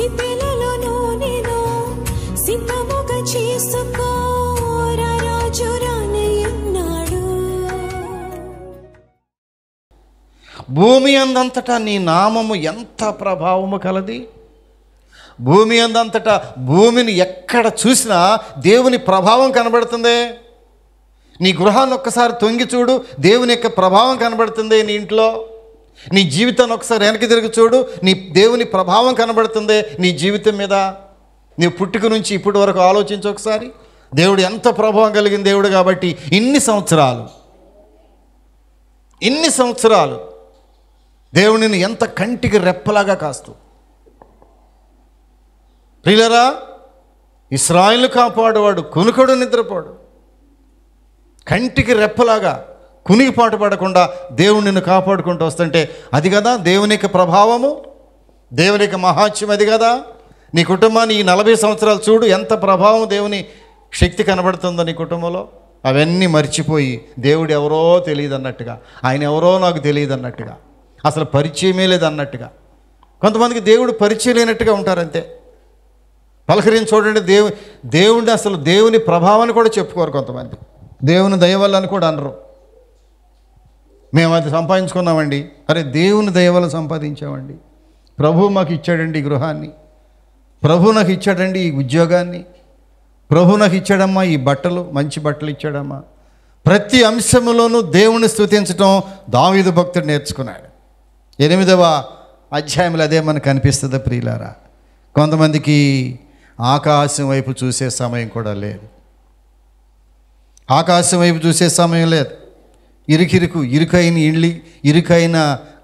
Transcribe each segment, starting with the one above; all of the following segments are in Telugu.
సితెలలో నేను సిద్ధముగా చేసుకో రాజు రానయ్యన్నాడు. భూమి అందంతటా నీ నామము ఎంత ప్రభావము కలది. భూమి అందంతటా భూమిని ఎక్కడ చూసినా దేవుని ప్రభావం కనబడుతుంది. నీ గృహాన్ని ఒక్కసారి తొంగి చూడు, దేవుని యొక్క ప్రభావం కనబడుతుంది. నీ ఇంట్లో నీ జీవితాన్ని ఒకసారి వెనక్కి తిరిగి చూడు, నీ దేవుని ప్రభావం కనబడుతుంది నీ జీవితం మీద. నీ పుట్టుక నుంచి ఇప్పటి వరకు ఆలోచించు ఒకసారి. దేవుడు ఎంత ప్రభావం కలిగిన దేవుడు కాబట్టి ఇన్ని సంవత్సరాలు దేవుడిని ఎంత కంటికి రెప్పలాగా కాస్తూ. ప్రియులరా, ఇశ్రాయేలు కాపాడువాడు కునుకడు నిద్రపోడు. కంటికి రెప్పలాగా కునికిపాటు పడకుండా దేవుడు నిన్ను కాపాడుకుంటూ వస్తుంటే అది కదా దేవుని యొక్క ప్రభావము, దేవుని యొక్క మహాత్యం. అది కదా నీ కుటుంబాన్ని ఈ 40 సంవత్సరాలు చూడు, ఎంత ప్రభావం దేవుని శక్తి కనబడుతుందో నీ కుటుంబంలో. అవన్నీ మర్చిపోయి దేవుడు ఎవరో తెలియదు అన్నట్టుగా, ఆయన ఎవరో నాకు తెలియదు అన్నట్టుగా, అసలు పరిచయమే లేదు అన్నట్టుగా. కొంతమందికి దేవుడు పరిచయం లేనట్టుగా ఉంటారంతే. పలకరించి చూడండి, దేవుడిని అసలు దేవుని ప్రభావాన్ని కూడా చెప్పుకోరు కొంతమంది. దేవుని దయ వల్ల అని కూడా అనరు. మేము అది సంపాదించుకున్నామండి, అరే దేవుని దయ వల్ల సంపాదించామండి, ప్రభు మాకు ఇచ్చాడండి ఈ గృహాన్ని, ప్రభు నాకు ఇచ్చాడండి ఈ ఉద్యోగాన్ని, ప్రభు నాకు ఇచ్చాడమ్మా ఈ బట్టలు, మంచి బట్టలు ఇచ్చాడమ్మా. ప్రతి అంశంలోనూ దేవుని స్తుతించడం దావీదు భక్తుడు నేర్చుకున్నాడు. 8వ అధ్యాయంలో అదే మనకు కనిపిస్తుంది ప్రియులారా. కొంతమందికి ఆకాశం వైపు చూసే సమయం కూడా లేదు. ఆకాశం వైపు చూసే సమయం లేదు. ఇరుకైన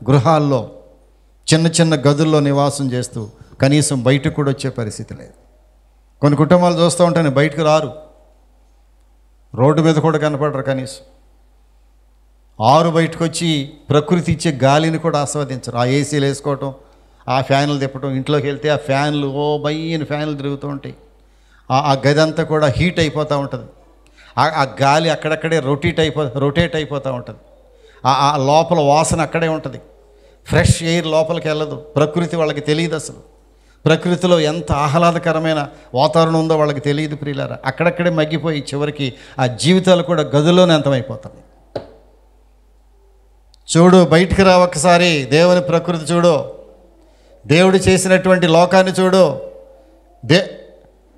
గృహాల్లో చిన్న చిన్న గదుల్లో నివాసం చేస్తూ కనీసం బయటకు కూడా వచ్చే పరిస్థితి లేదు. కొన్ని కుటుంబాలు చూస్తూ ఉంటాను, బయటకు రారు, రోడ్డు మీద కూడా కనపడరు. కనీసం బయటకు వచ్చి ప్రకృతి ఇచ్చే గాలిని కూడా ఆస్వాదించరు. ఆ ఏసీలు వేసుకోవటం, ఆ ఫ్యాన్లు తిప్పటం, ఇంట్లోకి వెళ్తే ఆ ఫ్యాన్లు బయ్యని ఫ్యాన్లు తిరుగుతూ ఉంటాయి. ఆ గది అంతా కూడా హీట్ అయిపోతూ ఉంటుంది. ఆ గాలి అక్కడక్కడే రొటేట్ అయిపోతూ ఉంటుంది. ఆ లోపల వాసన అక్కడే ఉంటుంది. ఫ్రెష్ ఎయిర్ లోపలికి వెళ్ళదు. ప్రకృతి వాళ్ళకి తెలియదు. అసలు ప్రకృతిలో ఎంత ఆహ్లాదకరమైన వాతావరణం ఉందో వాళ్ళకి తెలియదు ప్రియులారా. అక్కడక్కడే మగ్గిపోయి చివరికి ఆ జీవితాలు కూడా గదిలోనే అంతమైపోతాయి. చూడు, బయటికి రా ఒక్కసారి, దేవుని ప్రకృతి చూడు, దేవుడు చేసినటువంటి లోకాన్ని చూడు,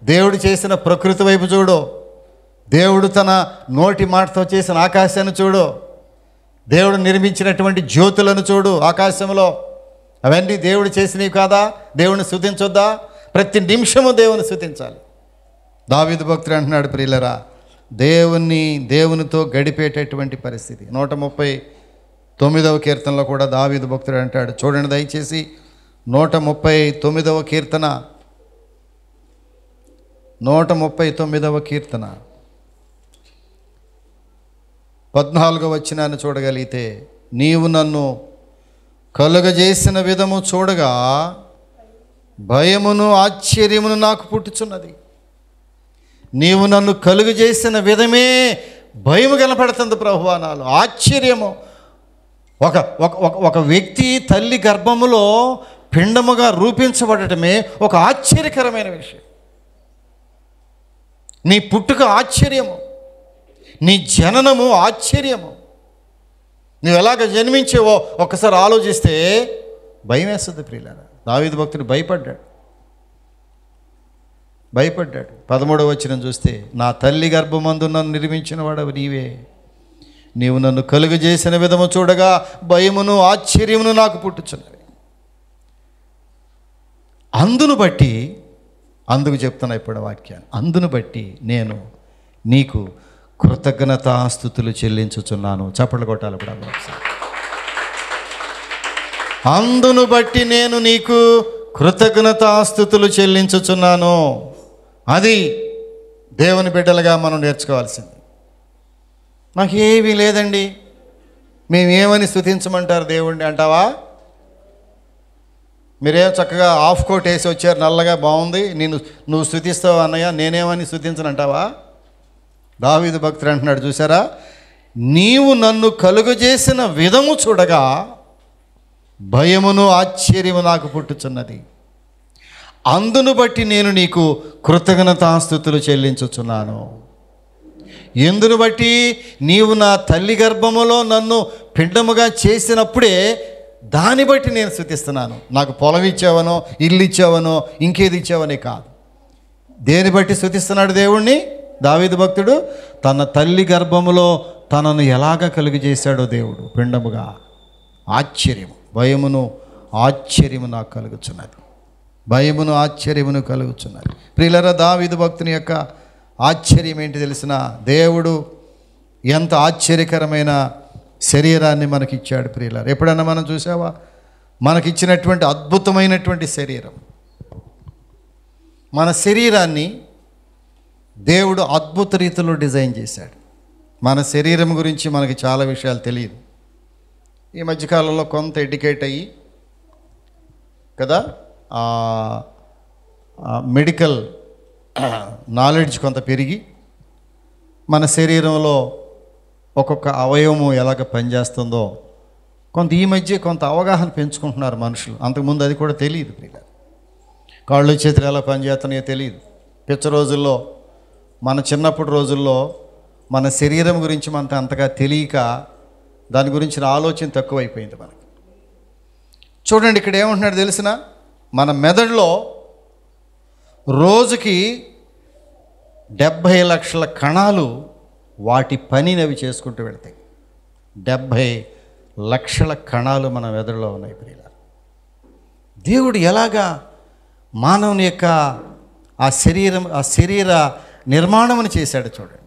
దేవుడు చేసిన ప్రకృతి వైపు చూడు, దేవుడు తన నోటి మాటతో చేసిన ఆకాశాన్ని చూడు, దేవుడు నిర్మించినటువంటి జ్యోతులను చూడు ఆకాశంలో. అవన్నీ దేవుడు చేసినవి కాదా? దేవుని స్తుతించొద్దా? ప్రతి నిమిషము దేవుని స్తుతించాలి. దావీదు భక్తుడు అంటున్నాడు ప్రియులరా, దేవునితో గడిపేటటువంటి పరిస్థితి. 139వ కీర్తనలో కూడా దావీదు భక్తుడు అంటాడు. చూడండి దయచేసి, 139వ కీర్తన 14వ వచనాన్ని చూడగలిగితే, నీవు నన్ను కలుగజేసిన విధము చూడగా భయమును ఆశ్చర్యమును నాకు పుట్టుచున్నది. నీవు నన్ను కలుగజేసిన విధమే భయము కనపడుతుంది ప్రభువా, నాలో ఆశ్చర్యము. ఒక వ్యక్తి తల్లి గర్భములో పిండముగా రూపించబడటమే ఒక ఆశ్చర్యకరమైన విషయం. నీ పుట్టుక ఆశ్చర్యము, నీ జననము ఆశ్చర్యము. నువ్వు ఎలాగ జన్మించేవో ఒకసారి ఆలోచిస్తే భయం వేస్తుంది ప్రియులారా. దావీదు భక్తుడు భయపడ్డాడు. 13వ వచనం చూస్తే, నా తల్లి గర్భమందు నన్ను నిర్మించిన వాడవు నీవే, నీవు నన్ను కలుగజేసిన విధము చూడగా భయమును ఆశ్చర్యమును నాకు పుట్టుచున్నవి. అందుకు చెప్తున్నా ఇప్పుడు వాక్యాన్ని, అందును బట్టి నేను నీకు కృతజ్ఞతాస్తుతులు చెల్లించుచున్నాను. చప్పట్లు కొట్టాలి కూడా. అందును బట్టి నేను నీకు కృతజ్ఞతాస్తుతులు చెల్లించుచున్నాను. అది దేవుని బిడ్డలుగా మనం నేర్చుకోవాల్సింది. నాకేమీ లేదండి, మేమేమని స్తుతించమంటారు దేవుణ్ణి అంటావా? మీరేం చక్కగా ఆఫ్ కోట్ వేసి వచ్చారు, నల్లగా బాగుంది, నువ్వు స్తుతిస్తావు అన్నయ్య, నేనేమని స్తుతించనంటావా? దావీదు భక్తుడు అంటున్నాడు, చూసారా, నీవు నన్ను కలుగజేసిన విధము చూడగా భయమును ఆశ్చర్యము నాకు పుట్టుచున్నది. అందును బట్టి నేను నీకు కృతజ్ఞతాస్తుతులు చెల్లించుచున్నాను. ఎందును బట్టి నీవు నా తల్లి గర్భములో నన్ను పిండముగా చేసినప్పుడే దాన్ని బట్టి నేను స్తుతిస్తున్నాను. నాకు పొలం ఇచ్చావనో, ఇల్లు ఇచ్చావనో, ఇంకేది ఇచ్చావనే కాదు. దేని బట్టి స్తుతిస్తున్నాడు దేవుణ్ణి దావీదు భక్తుడు? తన తల్లి గర్భములో తనను ఎలాగ కలుగు చేశాడో దేవుడు పిండముగా. ఆశ్చర్యము, భయమును ఆశ్చర్యము నాకు కలుగుచున్నది. భయమును ఆశ్చర్యమును కలుగుచున్నది. ప్రియులారా, దావీదు భక్తుని యొక్క ఆశ్చర్యం ఏంటి తెలిసిన? దేవుడు ఎంత ఆశ్చర్యకరమైన శరీరాన్ని మనకిచ్చాడు ప్రియులారా. ఎప్పుడన్నా మనం చూసావా? మనకిచ్చినటువంటి అద్భుతమైనటువంటి శరీరం. మన శరీరాన్ని దేవుడు అద్భుత రీతిలో డిజైన్ చేశాడు. మన శరీరం గురించి మనకి చాలా విషయాలు తెలియదు. ఈ మధ్యకాలంలో కొంత ఎడ్యుకేట్ అయ్యి కదా, మెడికల్ నాలెడ్జ్ కొంత పెరిగి మన శరీరంలో ఒక్కొక్క అవయవము ఎలాగ పనిచేస్తుందో కొంత ఈ మధ్య కొంత అవగాహన పెంచుకుంటున్నారు మనుషులు. అంతకుముందు అది కూడా తెలియదు ప్రియులారా. కాళ్ళు చేతులు ఎలా పనిచేస్తున్నాయో తెలియదు. పిచ్చ రోజుల్లో, మన చిన్నప్పటి రోజుల్లో మన శరీరం గురించి మనకు అంతగా తెలియక దాని గురించిన ఆలోచన తక్కువైపోయింది మనకి. చూడండి, ఇక్కడ ఏమంటున్నాడు తెలిసిన? మన మెదడులో రోజుకి 70 లక్షల కణాలు వాటి పనిని అవి చేసుకుంటూ వెళ్తాయి. 70 లక్షల కణాలు మన మెదడులో ఉన్నాయి ప్రియులారా. దేవుడు ఎలాగా మానవుని యొక్క ఆ శరీర నిర్మాణమును చేశాడు చూడండి.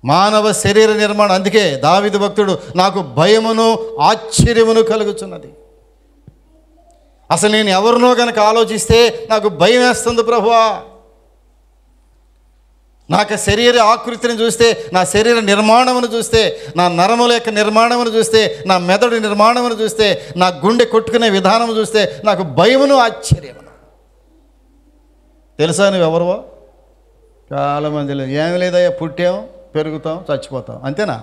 మానవ శరీర నిర్మాణం. అందుకే దావీదు భక్తుడు నాకు భయమును ఆశ్చర్యమును కలుగుచున్నది. అసలు నేను ఎవరినో కనుక ఆలోచిస్తే నాకు భయం వేస్తుంది ప్రభువా. నాకు శరీర ఆకృతిని చూస్తే, నా శరీర నిర్మాణమును చూస్తే, నా నరముల యొక్క నిర్మాణమును చూస్తే, నా మెదడు నిర్మాణమును చూస్తే, నా గుండె కొట్టుకునే విధానం చూస్తే నాకు భయమును ఆశ్చర్యమును. తెలుసా నువ్వెవరవో? చాలామంది లేదు. ఏమి లేదయ్యా, పుట్టాం, పెరుగుతాం, చచ్చిపోతాం, అంతేనా?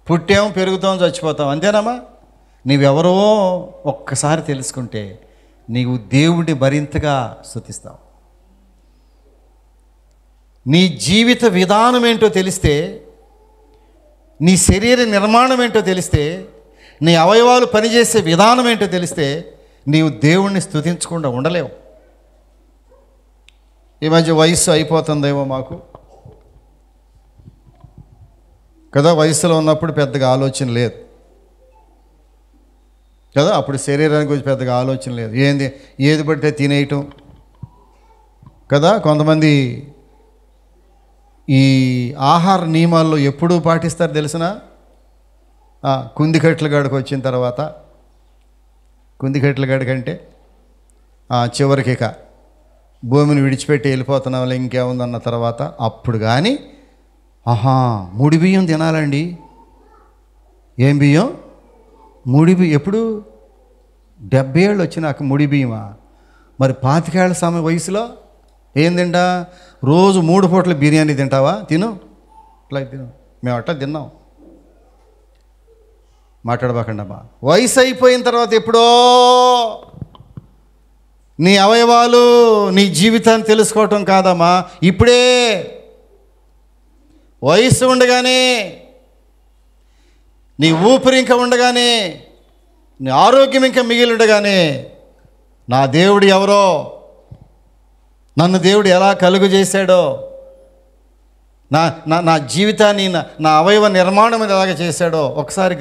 పుట్టాం, పెరుగుతాం, చచ్చిపోతాం, అంతేనమ్మా? నీవెవరో ఒక్కసారి తెలుసుకుంటే నీవు దేవుడిని మరింతగా స్తుతిస్తావు. నీ జీవిత విధానం ఏంటో తెలిస్తే, నీ శరీర నిర్మాణం ఏంటో తెలిస్తే, నీ అవయవాలు పనిచేసే విధానం ఏంటో తెలిస్తే నీవు దేవుణ్ణి స్తుతించకుండా ఉండలేవు. ఈ మధ్య వయస్సు అయిపోతుందేమో మాకు కదా. వయసులో ఉన్నప్పుడు పెద్దగా ఆలోచన లేదు కదా. అప్పుడు శరీరానికి గురించి పెద్దగా ఆలోచన లేదు. ఏది పడితే తినేయటం కదా. కొంతమంది ఈ ఆహార నియమాల్లో ఎప్పుడూ పాటిస్తారు తెలిసిన? కుందికట్ల గడికి వచ్చిన తర్వాత, కుందికట్ల గడికంటే చివరికి ఇక భూమిని విడిచిపెట్టి వెళ్ళిపోతున్నాం ఇంకేముందన్న తర్వాత అప్పుడు కానీ ముడి బియ్యం తినాలండి. ఏం బియ్యం? ముడి బియ్యం. ఎప్పుడు? 70 ఏళ్ళు వచ్చినాక ముడి బియ్యమా? మరి 25 ఏళ్ల వయసులో ఏం తింటా? రోజు 3 పూటలు బిర్యానీ తింటావా? తిను, అట్లా తిను. మేము అట్లా తిన్నాం. మాట్లాడబాకండి అమ్మా. వయసు అయిపోయిన తర్వాత ఎప్పుడో నీ అవయవాలు, నీ జీవితాన్ని తెలుసుకోవటం కాదమ్మా, ఇప్పుడే. వయసు ఉండగానే, నీ ఊపిరి ఇంకా ఉండగానే, నీ ఆరోగ్యం ఇంకా మిగిలి ఉండగానే నా దేవుడు ఎవరో, నన్ను దేవుడు ఎలా కలుగు చేశాడో, నా నా నా జీవితాన్ని, నా అవయవ నిర్మాణం ఎలాగ చేశాడో ఒకసారి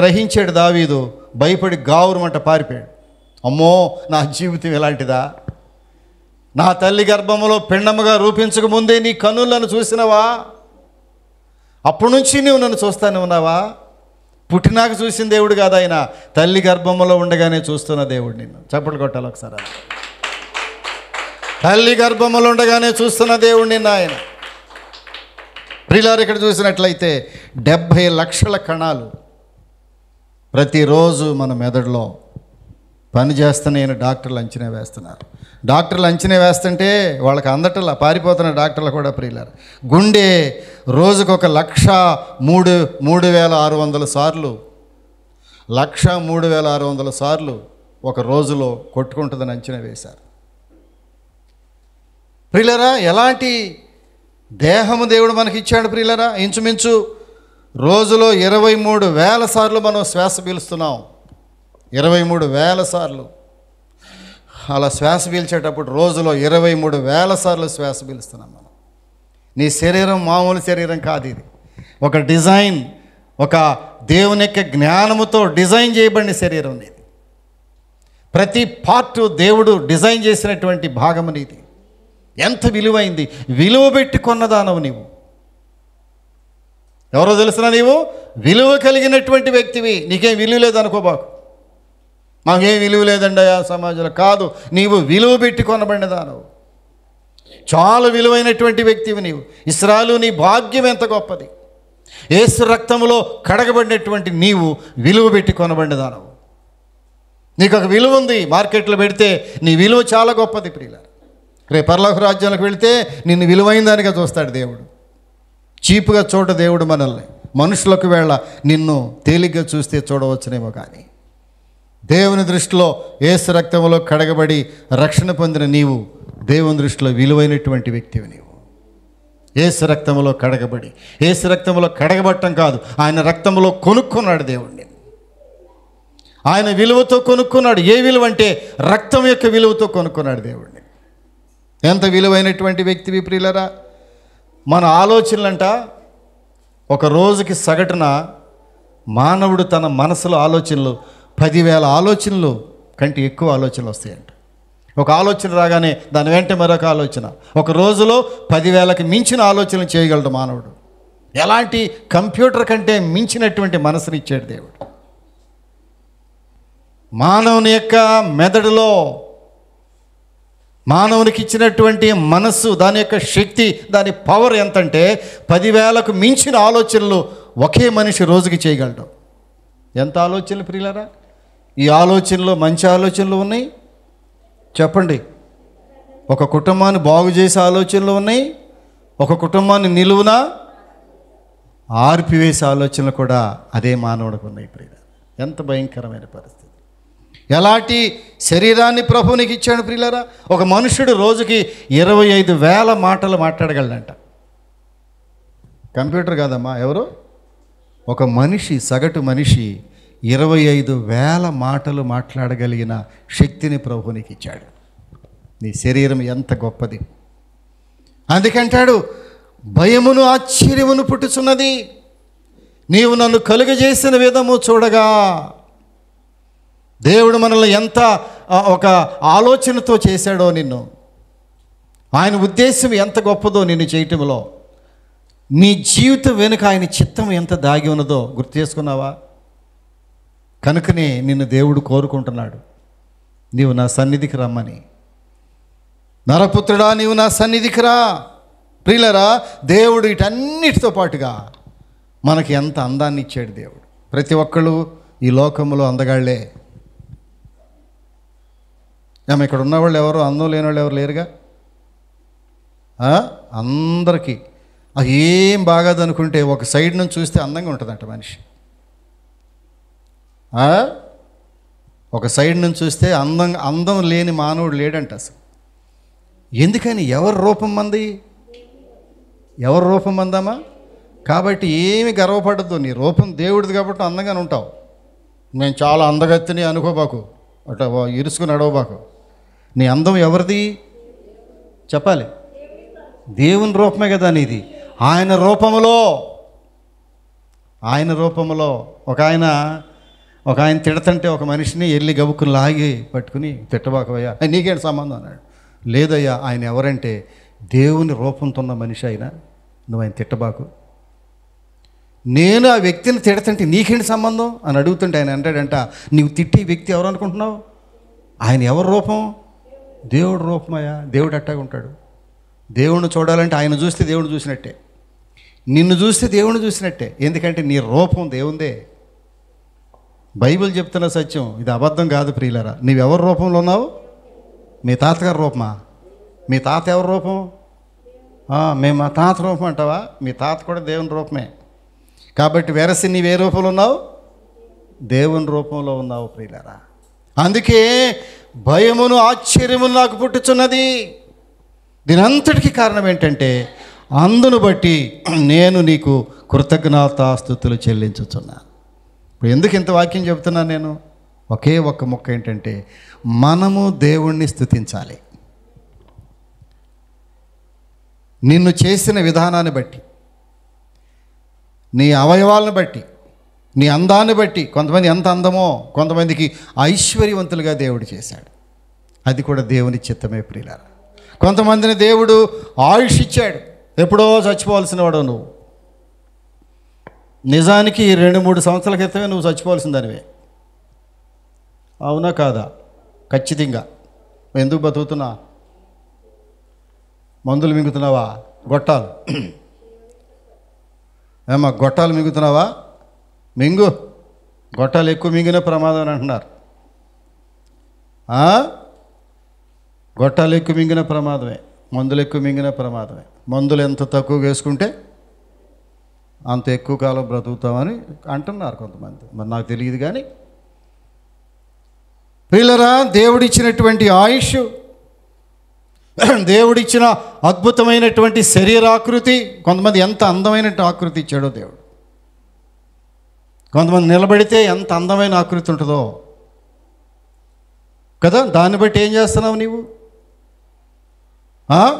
గ్రహించాడు దావీదు. భయపడి గావురమంట పారిపోయాడు. అమ్మో, నా జీవితం ఎలాంటిదా? నా తల్లి గర్భములో పిండముగా రూపించక ముందే నీ కన్నులను చూసినవా? అప్పటి నుంచి నువ్వు నన్ను చూస్తానే ఉన్నావా? పుట్టినాక చూసిన దేవుడు కాదు ఆయన, తల్లి గర్భంలో ఉండగానే చూస్తున్న దేవుడు నిన్ను. చప్పట్లు కొట్టాలి ఒకసారి. తల్లి గర్భంలో ఉండగానే చూస్తున్న దేవుడు నిన్ను ఆయన. ప్రియులారా, ఇక్కడ చూసినట్లయితే 70 లక్షల కణాలు ప్రతిరోజు మన మెదడులో పనిచేస్తున్నాయని డాక్టర్లు అంచనా వేస్తున్నారు. డాక్టర్లు అంచనా వేస్తుంటే వాళ్ళకి అందటలా పారిపోతున్న డాక్టర్లు కూడా ప్రియులారు. గుండె రోజుకొక 1,03,600 సార్లు 1,03,600 సార్లు ఒక రోజులో కొట్టుకుంటుందని అంచనా వేశారు. ప్రియులరా, ఎలాంటి దేహము దేవుడు మనకి ఇచ్చాడు ప్రియులరా? ఇంచుమించు రోజులో 23,000 సార్లు మనం శ్వాస పీలుస్తున్నాం. 23,000 సార్లు. అలా శ్వాస పీల్చేటప్పుడు రోజులో 23,000 సార్లు శ్వాస పీలుస్తున్నాం మనం. నీ శరీరం మామూలు శరీరం కాదు, ఇది ఒక డిజైన్, ఒక దేవుని యొక్క జ్ఞానముతో డిజైన్ చేయబడిన శరీరం నీది. ప్రతి పార్ట్ దేవుడు డిజైన్ చేసినటువంటి భాగము నీది. ఎంత విలువైంది, విలువ పెట్టి కొన్నదానవు నీవు. ఎవరో తెలుసునా? నీవు విలువ కలిగినటువంటి వ్యక్తివి. నీకేం విలువ లేదనుకోబాకు, మాకేం విలువ లేదండి ఆ సమాజంలో. కాదు, నీవు విలువ పెట్టి కొనబడిన దానవు. చాలా విలువైనటువంటి వ్యక్తివి నీవు. ఇశ్రాయేలు, నీ భాగ్యం ఎంత గొప్పది. యేసు రక్తములో కడగబడినటువంటి నీవు విలువ పెట్టి కొనబడిన దానవు. నీకు ఒక విలువ ఉంది. మార్కెట్లో పెడితే నీ విలువ చాలా గొప్పది ప్రియులారా. రేపు పరలోక రాజ్యాలకు వెళితే నిన్ను విలువైన దానిగా చూస్తాడు దేవుడు. చీపుగా చూడ దేవుడు మనల్ని. మనుషులకు వేళ నిన్ను తేలిగ్గా చూస్తే చూడవచ్చునేమో, కానీ దేవుని దృష్టిలో యేసు రక్తంలో కడగబడి రక్షణ పొందిన నీవు దేవుని దృష్టిలో విలువైనటువంటి వ్యక్తివి నీవు. యేసు రక్తంలో కడగబడి, యేసు రక్తంలో కడగబట్టం కాదు, ఆయన రక్తంలో కొనుక్కున్నాడు దేవుడిని. ఆయన విలువతో కొనుక్కున్నాడు. ఏ విలువ అంటే రక్తం యొక్క విలువతో కొనుక్కున్నాడు దేవుడిని. ఎంత విలువైనటువంటి వ్యక్తివి ప్రియులరా. మన ఆలోచనలంట ఒక రోజుకి సగటున మానవుడు తన మనసులో ఆలోచనలు 10,000 ఆలోచనలు కంటే ఎక్కువ ఆలోచనలు వస్తాయంట. ఒక ఆలోచన రాగానే దాని వెంట మరొక ఆలోచన. ఒక రోజులో 10,000కి మించిన ఆలోచనలు చేయగలడు మానవుడు. ఎలాంటి కంప్యూటర్ కంటే మించినటువంటి మనసునిచ్చాడు దేవుడు. మానవుని యొక్క మెదడులో మానవునికి ఇచ్చినటువంటి మనస్సు, దాని యొక్క శక్తి, దాని పవర్ ఎంతంటే 10,000కు మించిన ఆలోచనలు ఒకే మనిషి రోజుకి చేయగలడు. ఎంత ఆలోచనలు ప్రియులారా. ఈ ఆలోచనలో మంచి ఆలోచనలు ఉన్నాయి చెప్పండి. ఒక కుటుంబాన్ని బాగు చేసే ఆలోచనలు ఉన్నాయి. ఒక కుటుంబాన్ని నిలువున ఆర్పివేసే ఆలోచనలు కూడా అదే మానవుడికి ఉన్నాయి ప్రియులారా. ఎంత భయంకరమైన పరిస్థితి. ఎలాంటి శరీరాన్ని ప్రభువునికి ఇచ్చాడు ప్రియులారా. ఒక మనుషుడు రోజుకి 25,000 మాటలు మాట్లాడగలడంట. కంప్యూటర్ కాదమ్మా, ఎవరు? ఒక మనిషి, సగటు మనిషి 25,000 మాటలు మాట్లాడగలిగిన శక్తిని ప్రభువునికి ఇచ్చాడు. నీ శరీరం ఎంత గొప్పది. అందుకంటాడు, భయమును ఆశ్చర్యమును పుట్టుచున్నది నీవు నన్ను కలుగజేసిన విధము చూడగా. దేవుడు మనల్ని ఎంత ఒక ఆలోచనతో చేశాడో నిన్ను. ఆయన ఉద్దేశం ఎంత గొప్పదో నిన్ను చేయటంలో. నీ జీవితం వెనుక ఆయన చిత్తం ఎంత దాగి ఉన్నదో గుర్తు చేసుకున్నావా? కనుకనే నిన్ను దేవుడు కోరుకుంటున్నాడు, నీవు నా సన్నిధికి రమ్మని. నరపుత్రుడా, నీవు నా సన్నిధికి రా. ప్రియులరా, దేవుడు వీటన్నిటితో పాటుగా మనకి ఎంత అందాన్ని ఇచ్చాడు దేవుడు. ప్రతి ఒక్కళ్ళు ఈ లోకంలో అందగాళ్లే. ఇక్కడ ఉన్నవాళ్ళు ఎవరు అందం లేని వాళ్ళు ఎవరు లేరుగా. అందరికీ అది ఏం బాగాదనుకుంటే ఒక సైడ్ నుంచి చూస్తే అందంగా ఉంటుందంట మనిషి. ఒక సైడ్ నుంచి చూస్తే అందం లేని మానవుడు లేడంట అసలు. ఎందుకని? ఎవరి రూపం మంది? ఎవరి రూపం మందమ్మా? కాబట్టి ఏమి గర్వపడద్దు. నీ రూపం దేవుడిది కాబట్టి అందంగానే ఉంటావు. నేను చాలా అందగత్తిని అనుకోబాకు, అట్లా ఇరుసుకుని నడవబాకు. నీ అందం ఎవరిది చెప్పాలి? దేవుని రూపమే కదా నీది. ఆయన రూపములో ఒక ఆయన తిడతంటే ఒక మనిషిని వెళ్ళి గబుక్కుని లాగి పట్టుకుని, తిట్టబాకవయ్యా, నీకేంటి సంబంధం అన్నాడు. లేదయ్యా, ఆయన ఎవరంటే దేవుని రూపంతో ఉన్న మనిషి అయినా, నువ్వు ఆయన తిట్టబాకు. నేను ఆ వ్యక్తిని తిడతంటే నీకేంటి సంబంధం అని అడుగుతుంటే ఆయన అంటాడంట, నీవు తిట్టి వ్యక్తి ఎవరు అనుకుంటున్నావు? ఆయన ఎవరి రూపం? దేవుడు రూపమయ్యా. దేవుడు అట్టాగా ఉంటాడు. దేవుణ్ణి చూడాలంటే ఆయన చూస్తే దేవుడు చూసినట్టే, నిన్ను చూస్తే దేవుణ్ణి చూసినట్టే. ఎందుకంటే నీ రూపం దేవుందే. బైబిల్ చెప్తున్న సత్యం, ఇది అబద్ధం కాదు ప్రియులారా. నీవెవరి రూపంలో ఉన్నావు? మీ తాతగారి రూపమా? మీ తాత ఎవరి రూపం? మేము మా తాత రూపం అంటావా? మీ తాత కూడా దేవుని రూపమే. కాబట్టి వెరసి నీవే రూపంలో ఉన్నావు? దేవుని రూపంలో ఉన్నావు ప్రియులారా. అందుకే భయమును ఆశ్చర్యమును నాకు పుట్టుచున్నది. దీనంతటికీ కారణం ఏంటంటే, అందును బట్టి నేను నీకు కృతజ్ఞతాస్తుతులు చెల్లించుచున్నాను. ఇప్పుడు ఎందుకు ఇంత వాక్యం చెబుతున్నాను నేను? ఒకే ఒక్క మొక్క ఏంటంటే, మనము దేవుణ్ణి స్తుతించాలి. నిన్ను చేసిన విధానాన్ని బట్టి, నీ అవయవాలను బట్టి, నీ అందాన్ని బట్టి, కొంతమంది ఎంత అందమో, కొంతమందికి ఐశ్వర్యవంతులుగా దేవుడు చేశాడు. అది కూడా దేవుని చిత్తమే ప్రియులారా. కొంతమందిని దేవుడు ఆయుష్ ఇచ్చాడు. ఎప్పుడో చచ్చిపోవాల్సిన వాడు నువ్వు. నిజానికి 2-3 సంవత్సరాల క్రితమే నువ్వు చచ్చిపోవాల్సిన దానివే. అవునా కాదా? ఖచ్చితంగా. ఎందుకు బతుకుతున్నా? మందులు మింగుతున్నావా? గొట్టాలు ఏమా గొట్టాలు మింగుతున్నావా? మింగు. గొట్టాలు ఎక్కువ మింగిన ప్రమాదం అని అంటున్నారు. గొట్టాలు ఎక్కువ మింగిన ప్రమాదమే, మందులు ఎక్కువ మింగిన ప్రమాదమే. మందులు ఎంత తక్కువ వేసుకుంటే అంత ఎక్కువ కాలం బ్రతుకుతామని అంటున్నారు కొంతమంది. మరి నాకు తెలియదు కానీ ప్రియులరా, దేవుడిచ్చినటువంటి ఆయుష్, దేవుడిచ్చిన అద్భుతమైనటువంటి శరీరాకృతి, కొంతమంది ఎంత అందమైన ఆకృతి ఇచ్చాడో దేవుడు. కొంతమంది నిలబడితే ఎంత అందమైన ఆకృతి ఉంటుందో కదా. దాన్ని బట్టి ఏం చేస్తున్నావు నీవు?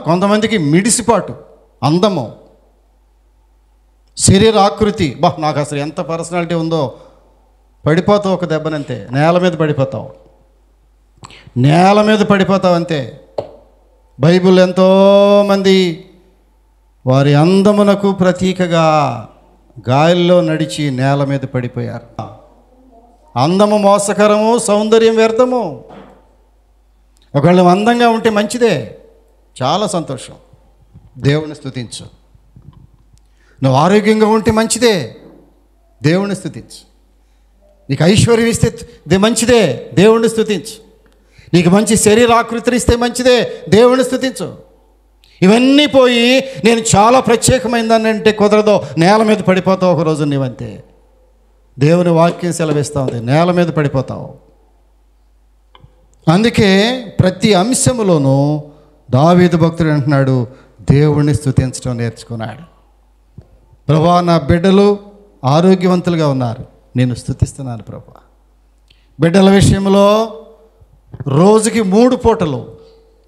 కొంతమందికి మిడిసిపాటు, అందము, శరీర ఆకృతి. నాకు అసలు ఎంత పర్సనాలిటీ ఉందో, పడిపోతావు ఒక దెబ్బనంతే. నేల మీద పడిపోతావు, నేల మీద పడిపోతావు అంతే. బైబిల్ ఎంతోమంది వారి అందమునకు ప్రతీకగా గాలిలో నడిచి నేల మీద పడిపోయారు. అందము మోసకరము, సౌందర్యం వ్యర్థము. ఒకళ్ళు అందంగా ఉంటే మంచిదే, చాలా సంతోషం, దేవుని స్తుతించు. నువ్వు ఆరోగ్యంగా ఉంటే మంచిదే, దేవుని స్తుతించు. నీకు ఐశ్వర్యం ఇస్తే మంచిదే, దేవుని స్తుతించు. నీకు మంచి శరీరాకృతిని ఇస్తే మంచిదే, దేవుని స్తుతించు. ఇవన్నీ పోయి నేను చాలా ప్రత్యేకమైందని అంటే కుదరదు. నేల మీద పడిపోతావు ఒకరోజు నీవంతే. దేవుని వాక్యం సెలవిస్తూ ఉంది, నేల మీద పడిపోతావు. అందుకే ప్రతి అంశములోనూ దావీదు భక్తుడు అంటున్నాడు, దేవుణ్ణి స్తుతించడం నేర్చుకున్నాడు. ప్రభువా, నా బిడ్డలు ఆరోగ్యవంతులుగా ఉన్నారు, నేను స్తుతిస్తున్నాను ప్రభువా. బిడ్డల విషయంలో రోజుకి 3 పూటలు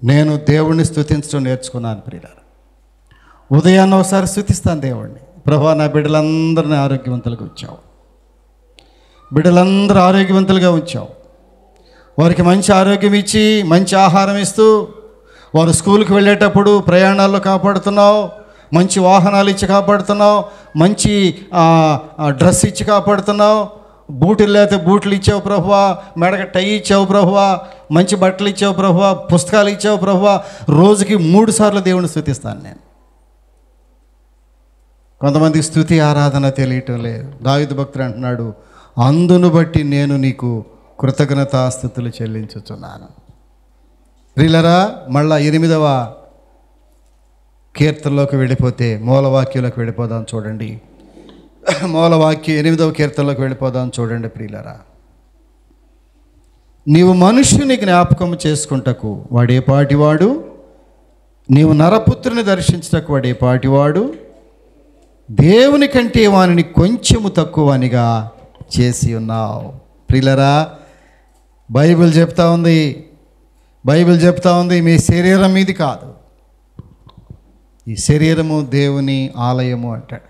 నేను దేవుణ్ణి స్తుతించడం నేర్చుకున్నాను ప్రియులారా. ఉదయాన్న ఒకసారి స్తుతిస్తాను దేవుణ్ణి. ప్రభువా, నా బిడ్డలందరినీ ఆరోగ్యవంతులుగా ఉంచావు, బిడ్డలందరూ ఆరోగ్యవంతులుగా ఉంచావు. వారికి మంచి ఆరోగ్యం ఇచ్చి మంచి ఆహారం ఇస్తూ వారు స్కూల్కి వెళ్ళేటప్పుడు ప్రయాణాల్లో కాపాడుతున్నావు, మంచి వాహనాలు ఇచ్చి కాపాడుతున్నావు, మంచి డ్రెస్ ఇచ్చి కాపాడుతున్నావు, బూట్లు లేకపోతే బూట్లు ఇచ్చావు ప్రభువా, మెడక టై ఇచ్చావు ప్రభువా, మంచి బట్టలు ఇచ్చావు ప్రభువా, పుస్తకాలు ఇచ్చావు ప్రభువా. రోజుకి 3 సార్లు దేవుని స్తుతిస్తాను నేను. కొంతమందికి స్తుతి ఆరాధన తెలియటం లేదు. దావీదు భక్తుడు అంటున్నాడు, అందును బట్టి నేను నీకు కృతజ్ఞతాస్తుతులు చెల్లించుచున్నాను. ప్రియులరా, మళ్ళా 8వ కీర్తనలోకి వెళ్ళిపోతే, మూలవాక్యంలోకి వెళ్ళిపోదాం చూడండి. మూలవాక్యం 8వ కీర్తనలోకి వెళ్ళిపోదాం చూడండి ప్రియులరా. నీవు మనుష్యుని జ్ఞాపకం చేసుకుంటకు వాడే పాటివాడు, నీవు నరపుత్రుని దర్శించుటకు వాడే పాటివాడు, దేవుని కంటే వానిని కొంచెము తక్కువనిగా చేసి ఉన్నావు. ప్రియులరా, బైబిల్ చెప్తా ఉంది మీ శరీరం మీది కాదు, ఈ శరీరము దేవుని ఆలయము అంటాడు.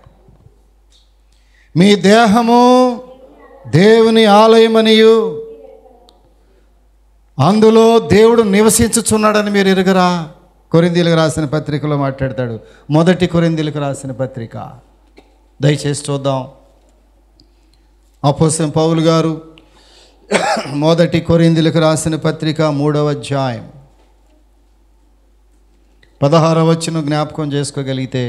మీ దేహము దేవుని ఆలయమనియు అందులో దేవుడు నివసించుచున్నాడని మీరు ఎరుగరా? కొరింథీయులకు రాసిన పత్రికలో మాట్లాడతాడు. 1 కొరింథీయులకు రాసిన పత్రిక దయచేసి చూద్దాం. అపోస్తలుడైన పౌలు గారు 1 కొరింథీయులకు రాసిన పత్రిక 3వ అధ్యాయం 16వ వచనం జ్ఞాపకం చేసుకోగలిగితే,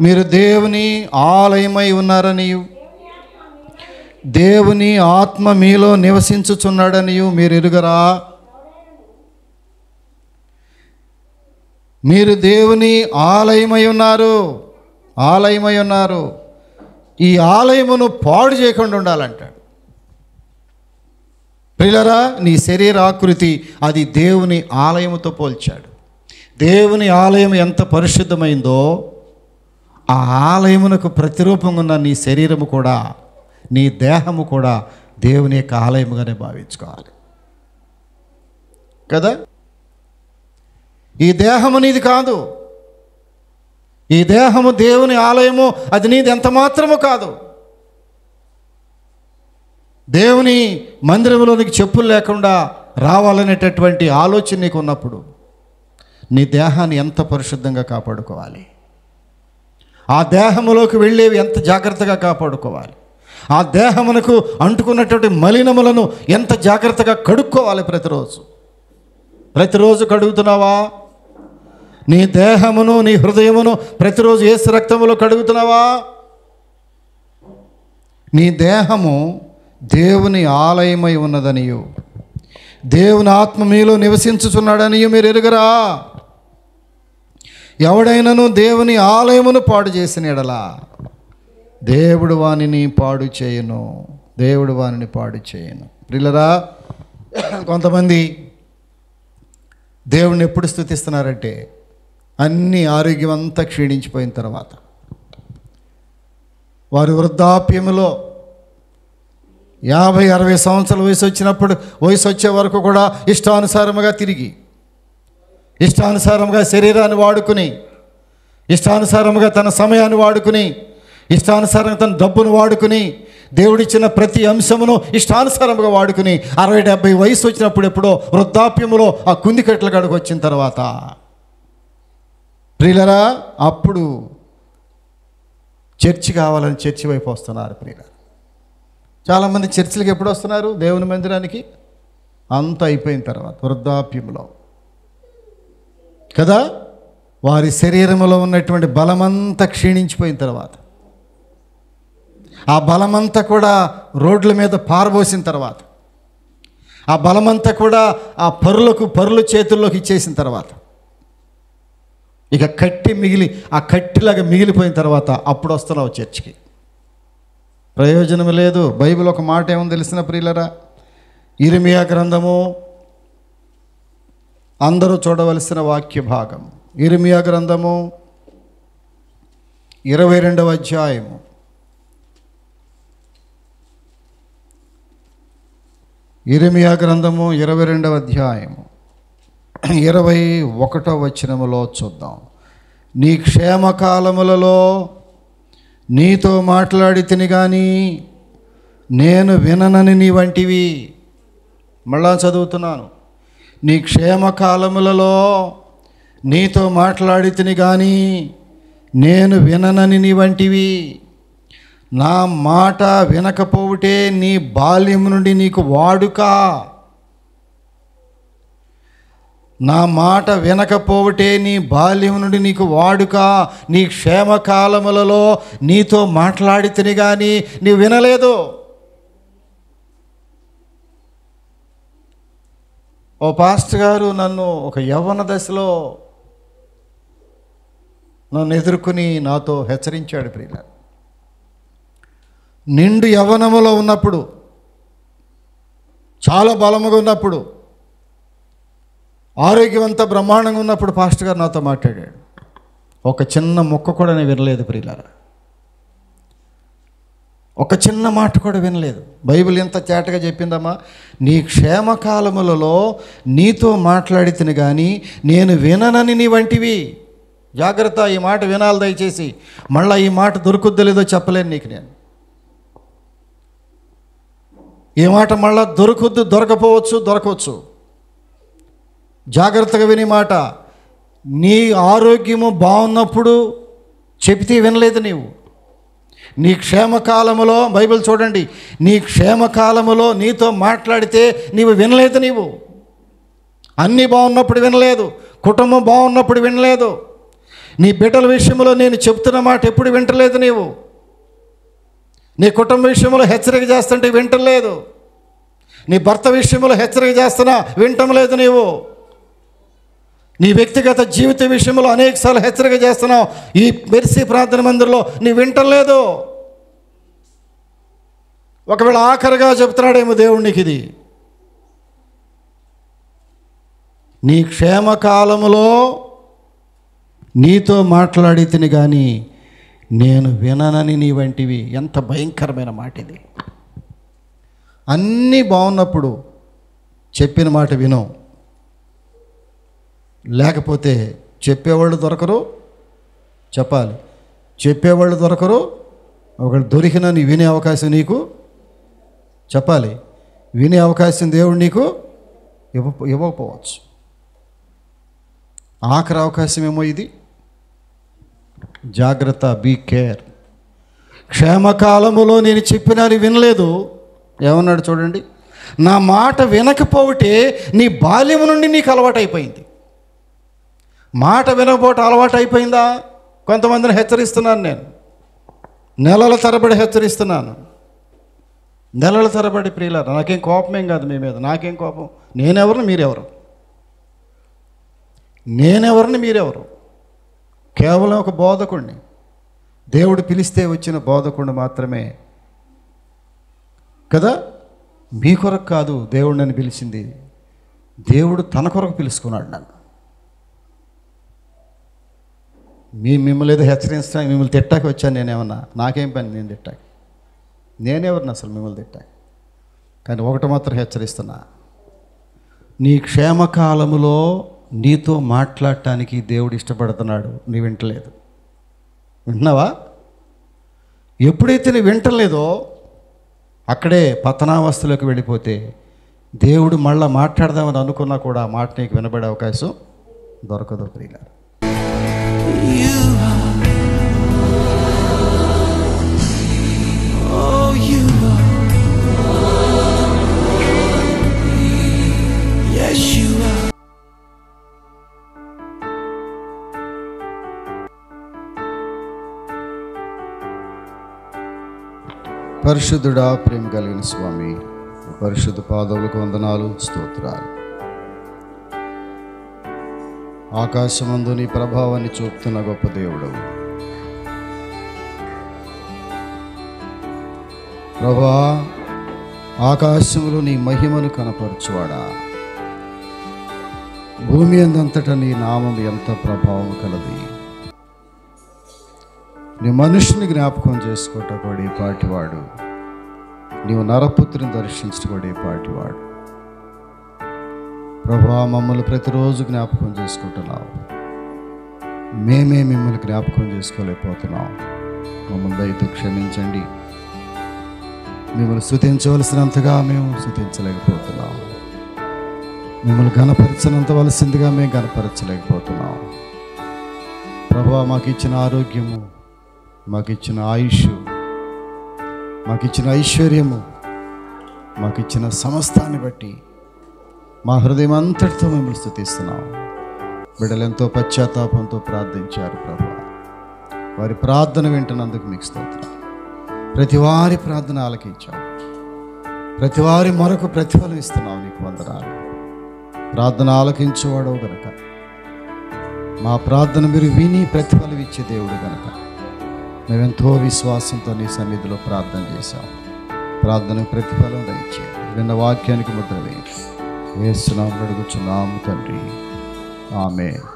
మీరు దేవుని ఆలయమై ఉన్నారనియు దేవుని ఆత్మ మీలో నివసించుచున్నాడనియు మీరు ఎరుగరా? మీరు దేవుని ఆలయమై ఉన్నారు. ఈ ఆలయమును పాడు చేయకుండా ఉండాలంటాడు. ప్రియులారా, నీ శరీర ఆకృతి అది దేవుని ఆలయముతో పోల్చాడు. దేవుని ఆలయం ఎంత పరిశుద్ధమైందో ఆ ఆలయమునకు ప్రతిరూపంగా ఉన్న నీ శరీరము కూడా, నీ దేహము కూడా దేవుని యొక్క ఆలయముగానే భావించుకోవాలి కదా. ఈ దేహము నీది కాదు, ఈ దేహము దేవుని ఆలయము, అది నీది ఎంత మాత్రము కాదు. దేవుని మందిరంలోనికి చెప్పులు లేకుండా రావాలనేటటువంటి ఆలోచన నీకు ఉన్నప్పుడు నీ దేహాన్ని ఎంత పరిశుద్ధంగా కాపాడుకోవాలి, ఆ దేహములోకి వెళ్ళేవి ఎంత జాగ్రత్తగా కాపాడుకోవాలి, ఆ దేహమునకు అంటుకున్నటువంటి మలినములను ఎంత జాగ్రత్తగా కడుక్కోవాలి. ప్రతిరోజు కడుగుతున్నావా? నీ దేహమును, నీ హృదయమును ప్రతిరోజు యేసు రక్తములో కడుగుతున్నావా? నీ దేహము దేవుని ఆలయమై ఉన్నదనియు, దేవుని ఆత్మ మీలో నివసించుచున్నాడనియు మీరు ఎరుగరా? ఎవడైనను దేవుని ఆలయమును పాడు చేసిన ఎడలా దేవుడు వానిని పాడు చేయను, దేవుడు వానిని పాడు చేయను. ప్రియులారా, కొంతమంది దేవుడిని ఎప్పుడు స్తుతిస్తున్నారంటే అన్ని ఆరోగ్యం అంతా క్షీణించిపోయిన తర్వాత, వారి వృద్ధాప్యములో 50-60 సంవత్సరాల వయసు వచ్చే వరకు కూడా ఇష్టానుసారముగా తిరిగి, ఇష్టానుసారముగా శరీరాన్ని వాడుకుని, ఇష్టానుసారముగా తన సమయాన్ని వాడుకుని, ఇష్టానుసారంగా తన డబ్బును వాడుకుని, దేవుడిచ్చిన ప్రతి అంశమును ఇష్టానుసారముగా వాడుకుని 60-70 వయసు వచ్చినప్పుడు ఎప్పుడో వృద్ధాప్యములో ఆ కుందికట్ల కాడికి వచ్చిన తర్వాత, ప్రియులరా, అప్పుడు చర్చి కావాలని చర్చి వైపు వస్తున్నారు. ప్రియుల, చాలామంది చర్చిలకు ఎప్పుడు వస్తున్నారు? దేవుని మందిరానికి అంత అయిపోయిన తర్వాత, వృద్ధాప్యంలో కదా. వారి శరీరంలో ఉన్నటువంటి బలమంతా క్షీణించిపోయిన తర్వాత, ఆ బలమంతా కూడా రోడ్ల మీద పారబోసిన తర్వాత, ఆ బలమంతా కూడా ఆ పరుల చేతుల్లోకి ఇచ్చేసిన తర్వాత, ఇక ఆ కట్టిలాగా మిగిలిపోయిన తర్వాత అప్పుడు వస్తున్నావు చర్చికి. ప్రయోజనం లేదు. బైబిల్ ఒక మాట ఏమో తెలిసిన ప్రియులరా, ఇర్మియా గ్రంథము అందరూ చూడవలసిన వాక్య భాగం, ఇర్మియా గ్రంథము 22వ అధ్యాయము 22వ అధ్యాయము 21వ వచనములో చూద్దాం. నీ క్షేమకాలములలో నీతో మాట్లాడి తిని కానీ నేను విననని నీ వంటివి. మళ్ళా చదువుతున్నాను. నీ క్షేమకాలములలో నీతో మాట్లాడి తిని కానీ నేను విననని నీ వంటివి. నా మాట వినకపోవుటే నీ బాల్యం నుండి నీకు వాడుక. నా మాట వినకపోవటే నీ బాల్యం నుండి నీకు వాడుక. నీ క్షేమకాలములలో నీతో మాట్లాడి తిని కానీ నీవు వినలేదు. ఓ పాస్టర్ గారు నన్ను ఒక యవ్వన దశలో నన్ను ఎదుర్కొని నాతో హెచ్చరించాడు. ప్రియుల, నిండు యవ్వనములో ఉన్నప్పుడు, చాలా బలముగా ఉన్నప్పుడు, ఆరోగ్యవంత బ్రహ్మాండంగా ఉన్నప్పుడు పాస్టర్ గారు నాతో మాట్లాడాడు. ఒక చిన్న మొక్క కూడా నేను వినలేదు ప్రియులారా, ఒక చిన్న మాట కూడా వినలేదు. బైబిల్ ఎంత చేటగా చెప్పిందమ్మా, నీ క్షేమకాలములలో నీతో మాట్లాడి తిని కానీ నేను విననని నీ వంటివి. జాగ్రత్త, ఈ మాట వినాలి దయచేసి. మళ్ళీ ఈ మాట దొరుకుద్దో లేదో చెప్పలేను నీకు నేను. ఈ మాట మళ్ళా దొరకవచ్చు. జాగ్రత్తగా విని మాట. నీ ఆరోగ్యము బాగున్నప్పుడు చెబితే వినలేదు నీవు. నీ క్షేమకాలములో, బైబిల్ చూడండి, నీ క్షేమకాలములో నీతో మాట్లాడితే నీవు వినలేదు. నీవు అన్నీ బాగున్నప్పుడు వినలేదు, కుటుంబం బాగున్నప్పుడు వినలేదు, నీ బిడ్డల విషయంలో నేను చెప్తున్న మాట ఎప్పుడు వింటలేదు. నీవు నీ కుటుంబ విషయంలో హెచ్చరిక చేస్తుంటే వింటలేదు, నీ భర్త విషయంలో హెచ్చరిక చేస్తున్నా వింటం లేదు. నీవు నీ వ్యక్తిగత జీవిత విషయంలో అనేకసార్లు హెచ్చరిక చేస్తున్నావు, ఈ మెర్సీ ప్రార్థన మందిరంలో నీ వింటలేదు. ఒకవేళ ఆఖరిగా చెప్తున్నాడేమో దేవుడు నీకు, ఇది నీ క్షేమకాలములో నీతో మాట్లాడి తిని కానీ నేను విననని నీ వంటివి. ఎంత భయంకరమైన మాట ఇది. అన్నీ బాగున్నప్పుడు చెప్పిన మాట విను, లేకపోతే చెప్పేవాళ్ళు దొరకరు. చెప్పాలి, చెప్పేవాళ్ళు దొరకరు. ఒకళ్ళు దొరికినా నీ వినే అవకాశం నీకు, చెప్పాలి, వినే అవకాశం దేవుడు నీకు ఇవ్వకపోవచ్చు. ఆఖరి అవకాశం ఏమో ఇది. జాగ్రత్త, బీ కేర్. క్షేమకాలములో నేను చెప్పినా వినలేదు. ఏమన్నాడు చూడండి, నా మాట వినకపోతే నీ బాల్యం నుండి నీకు అలవాటు అయిపోయింది. మాట వినకపోవటం అలవాటు అయిపోయిందా? కొంతమందిని హెచ్చరిస్తున్నాను నేను, నెలల తరబడి హెచ్చరిస్తున్నాను, నెలల తరబడి. ప్రియులారా, నాకేం కోపమేం కాదు మీ మీద. నాకేం కోపం? నేనెవరిని మీరెవరు? నేనెవరిని మీరెవరు? కేవలం ఒక బోధకుడిని, దేవుడు పిలిస్తే వచ్చిన బోధకుడిని మాత్రమే కదా. మీ కొరకు కాదు దేవుడు నన్ను పిలిచింది, దేవుడు తన కొరకు పిలుచుకున్నాడు నన్ను. మిమ్మల్ని ఏదో హెచ్చరిస్తాను, మిమ్మల్ని తిట్టాకి వచ్చాను నేనేమన్నా? నాకేం పని నేను తిట్టాకి? నేనెవరిని అసలు మిమ్మల్ని తిట్టాకి? కానీ ఒకటి మాత్రం హెచ్చరిస్తున్నా, నీ క్షేమకాలములో నీతో మాట్లాడటానికి దేవుడు ఇష్టపడుతున్నాడు. నీ వింటలేదు. వింటున్నావా? ఎప్పుడైతే నీ వింటలేదో అక్కడే పతనావస్థలోకి వెళ్ళిపోతే దేవుడు మళ్ళీ మాట్లాడదామని అనుకున్నా కూడా ఆ మాట నీకు వినబడే అవకాశం దొరకదు. ప్రియులారా, పరిశుద్ధుడా, ప్రేమ కలిగిన స్వామి, పరిశుద్ధ పాదవులకు వందనాలు, స్తోత్రాలు. ఆకాశమందు నీ ప్రభావాన్ని చూపుతున్న గొప్ప దేవుడవు ప్రభా. ఆకాశంలో నీ మహిమను కనపరచువాడా, భూమి అందంతటా నీ నామం ఎంత ప్రభావం కలది. నీ మనుషుని జ్ఞాపకం చేసుకోవటం పాటివాడు, నీవు నరపుత్రిని దర్శించుకోడే పాటివాడు. ప్రభా, మమ్మల్ని ప్రతిరోజు జ్ఞాపకం చేసుకుంటున్నావు. మేమే మిమ్మల్ని జ్ఞాపకం చేసుకోలేకపోతున్నాం. మమ్మల్ని దయతో క్షమించండి. మిమ్మల్ని స్తుతించవలసినంతగా మేము స్తుతించలేకపోతున్నాం. మిమ్మల్ని గణపరచనంతవలసిందిగా మేము గణపరచలేకపోతున్నాం. ప్రభా, మాకు ఇచ్చిన ఆరోగ్యము, మాకిచ్చిన ఆయుష్, మాకిచ్చిన ఐశ్వర్యము, మాకిచ్చిన సమస్తాన్ని బట్టి మా హృదయం అంతటితో మిమ్మల్ని స్తుతిస్తున్నాం. బిడ్డలు ఎంతో పశ్చాత్తాపంతో ప్రార్థించారు ప్రభు. వారి ప్రార్థన వింటున్నందుకు మీకు స్తోత్రం. ప్రతి వారి ప్రార్థన ఆలకించావు, ప్రతి వారి మరొక ప్రతిఫలం ఇస్తున్నావు. నీకు వందనాలు. ప్రార్థన ఆలకించేవాడవు గనక, మా ప్రార్థన మీరు విని ప్రతిఫలం ఇచ్చే దేవుడు గనక మేమెంతో విశ్వాసంతో నీ సన్నిధిలో ప్రార్థన చేశాం. ప్రార్థన ప్రతిఫలం దయచే. విన్న వాక్యానికి ముద్ర వేయండి. యేసునామములో అడుగుచున్నాము తండ్రి, ఆమేన్.